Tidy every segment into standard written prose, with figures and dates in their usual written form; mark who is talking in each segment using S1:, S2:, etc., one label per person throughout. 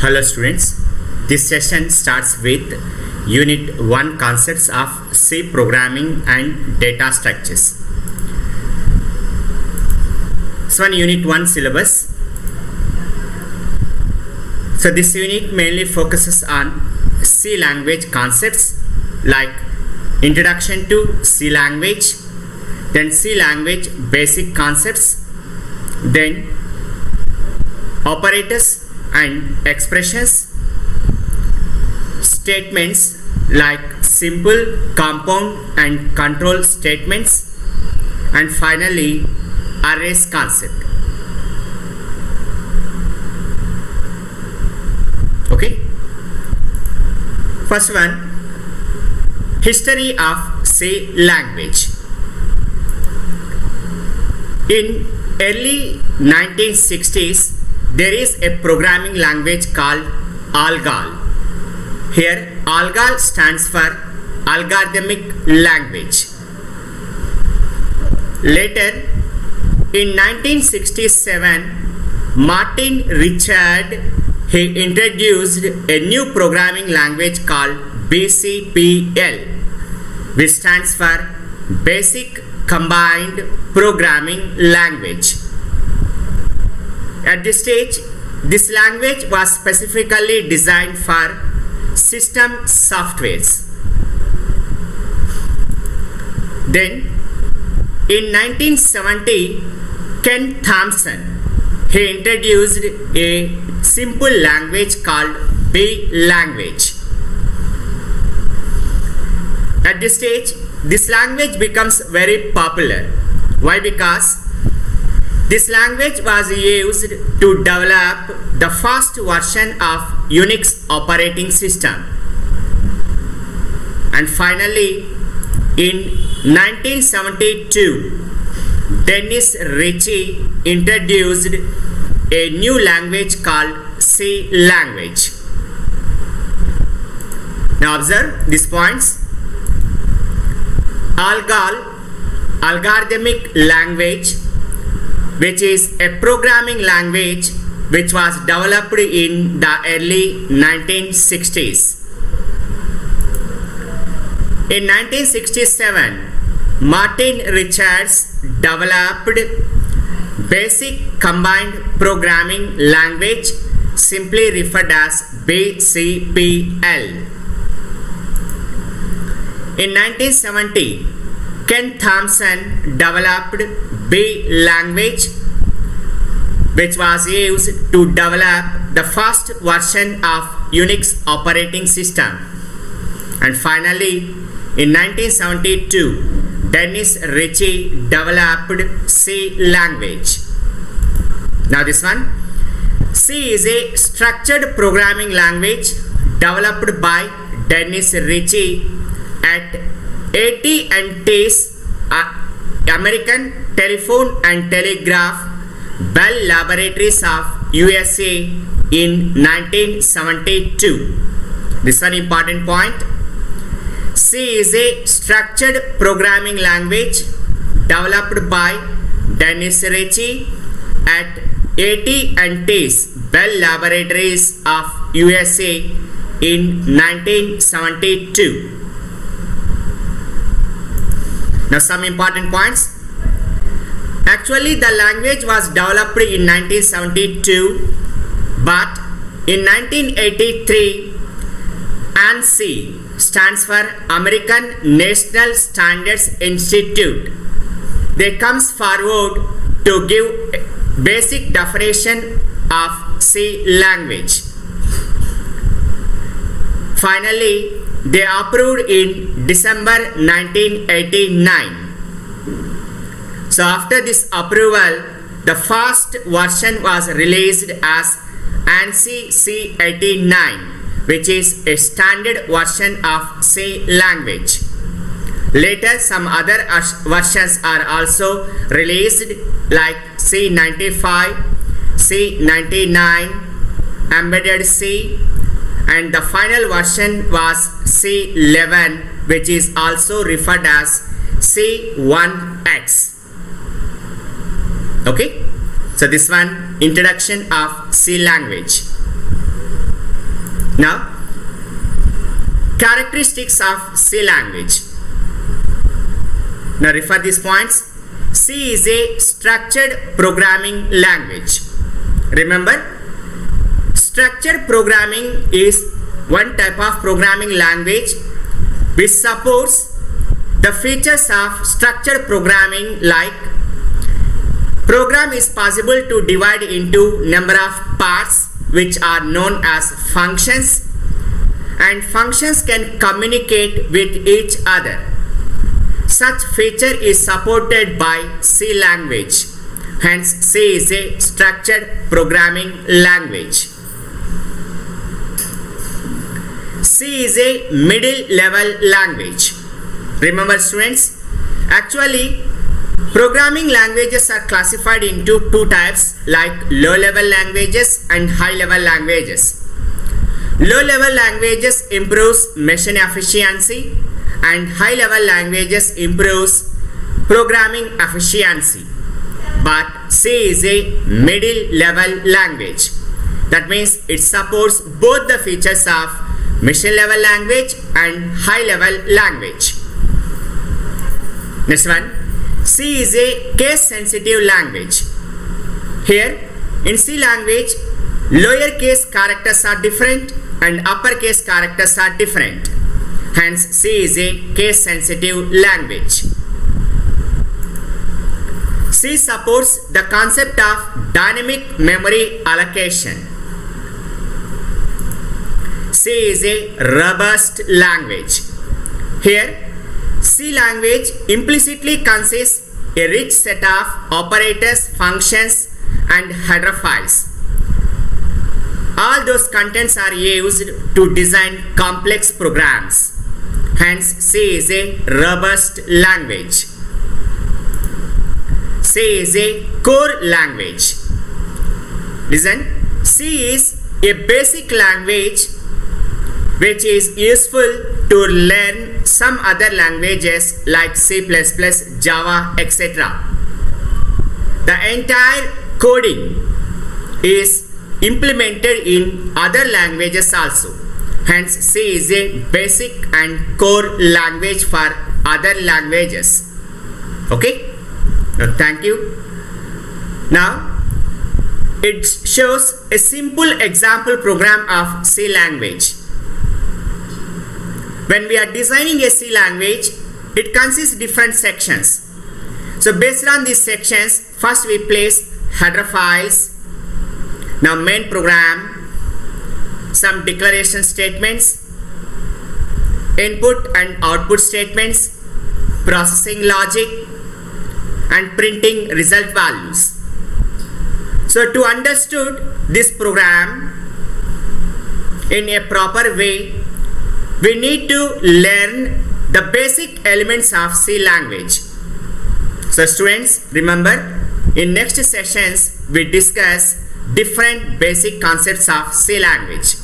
S1: Hello students, this session starts with Unit 1 concepts of C programming and data structures. So on Unit 1 syllabus. So this unit mainly focuses on C language concepts like introduction to C language, then C language basic concepts, then operators and expressions, statements like simple, compound and control statements, and finally arrays concept. Okay, first one, history of C language. In early 1960s there is a programming language called ALGOL. Here ALGOL stands for algorithmic language. Later in 1967 Martin Richard he introduced a new programming language called BCPL, which stands for Basic Combined Programming Language. At this stage, this language was specifically designed for system softwares. Then, in 1970, Ken Thompson he introduced a simple language called B language. At this stage, this language becomes very popular. Why? Because this language was used to develop the first version of Unix operating system. And finally, in 1972, Dennis Ritchie introduced a new language called C language. Now observe these points. ALGOL, algorithmic language, which is a programming language which was developed in the early 1960s. In 1967, Martin Richards developed Basic Combined Programming Language, simply referred as BCPL. In 1970, Ken Thompson developed B language, which was used to develop the first version of Unix operating system. And finally, in 1972, Dennis Ritchie developed C language. Now this one, C is a structured programming language developed by Dennis Ritchie at AT&T's American Telephone and Telegraph Bell Laboratories of USA in 1972. This is an important point. C is a structured programming language developed by Dennis Ritchie at AT&T's Bell Laboratories of USA in 1972. Now some important points. Actually the language was developed in 1972, but in 1983 ANSI stands for American National Standards Institute. They comes forward to give basic definition of C language. Finally, they approved in December 1989. So after this approval, the first version was released as ANSI C89, which is a standard version of C language. Later, some other versions are also released like C95, C99, Embedded C, and the final version was C11, which is also referred as C1X. Okay, so this one, introduction of C language. Now, characteristics of C language. Now refer these points. C is a structured programming language. Remember, structured programming is one type of programming language which supports the features of structured programming, like program is possible to divide into number of parts which are known as functions, and functions can communicate with each other. Such feature is supported by C language. Hence, C is a structured programming language. C is a middle level language. Remember students, actually programming languages are classified into two types, like low level languages and high level languages. Low level languages improves machine efficiency and high level languages improves programming efficiency. But C is a middle level language. That means it supports both the features of machine level language and high level language. Next one, C is a case sensitive language. Here in C language, lowercase characters are different and uppercase characters are different. Hence, C is a case sensitive language. C supports the concept of dynamic memory allocation. C is a robust language. Here, C language implicitly consists a rich set of operators, functions, and header files. All those contents are used to design complex programs. Hence, C is a robust language. C is a core language. Listen, C is a basic language which is useful to learn some other languages like C++, Java, etc. The entire coding is implemented in other languages also. Hence, C is a basic and core language for other languages. Okay? Now, thank you. Now, it shows a simple example program of C language. When we are designing a C language, it consists of different sections. So based on these sections, first we place header files, now main program, some declaration statements, input and output statements, processing logic, and printing result values. So to understand this program in a proper way, we need to learn the basic elements of C language. So students, remember, in next sessions we discuss different basic concepts of C language.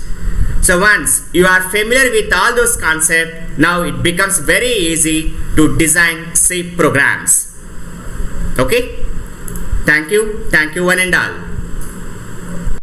S1: So once you are familiar with all those concepts, now it becomes very easy to design C programs. Okay? Thank you one and all.